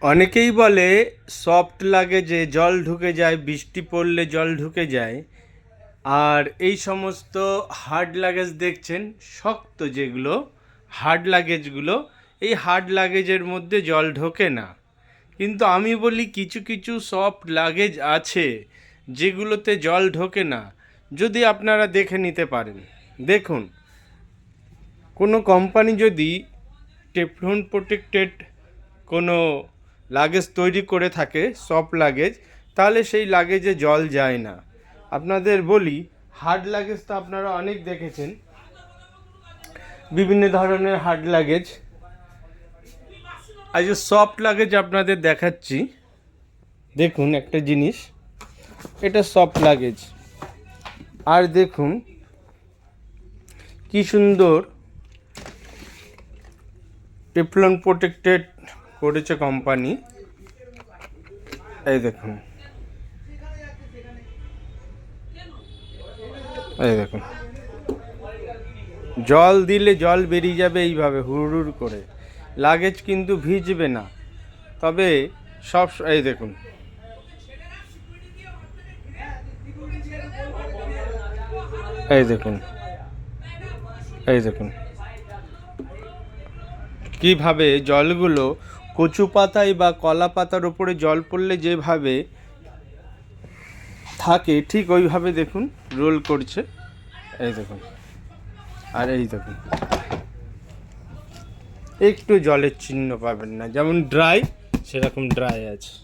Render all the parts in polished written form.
অনেকেই বলে সফট লাগেজে জল ঢুকে যায়, বৃষ্টি পড়লে জল ঢুকে যায়। আর এই সমস্ত হার্ড লাগেজ দেখছেন, শক্ত যেগুলো হার্ড লাগেজগুলো, এই হার্ড লাগেজের মধ্যে জল ঢোকে না। কিন্তু আমি বলি কিছু কিছু সফট লাগেজ আছে যেগুলোতে জল ঢোকে না। যদি আপনারা দেখে নিতে পারেন, দেখুন কোনো কোম্পানি যদি টেফলন প্রোটেক্টেড কোনো লাগেজ তৈরি করে থাকে, সফট লাগেজ, তাহলে সেই লাগেজে জল যায় না। আপনাদের বলি, হার্ড লাগেজ তো আপনারা অনেক দেখেছেন, বিভিন্ন ধরনের হার্ড লাগেজ। আজ সফট লাগেজ আপনাদের দেখাচ্ছি। দেখুন একটা জিনিস, এটা সফট লাগেজ। আর দেখুন কি সুন্দর টেফলন প্রোটেক্টেড করেছে কোম্পানি। এই দেখুন, এই দেখুন, জল দিলে জল বেরিয়ে যাবে এইভাবে হুড় করে, লাগেজ কিন্তু ভিজবে না। তবে সব, এই দেখুন, এই দেখুন, এই দেখুন কিভাবে জলগুলো কচু পাতায় বা কলা পাতার উপরে জল পড়লে যেভাবে থাকে, ঠিক ওইভাবে দেখুন রোল করছে। এই দেখুন, আর এই দেখুন, একটু জলের চিহ্ন পাবেন না, যেমন ড্রাই সেরকম ড্রাই আছে।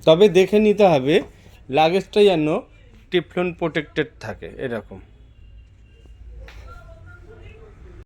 তবে দেখে নিতে হবে লাগেজটা যেন টেফলন প্রোটেক্টেড থাকে, এরকম।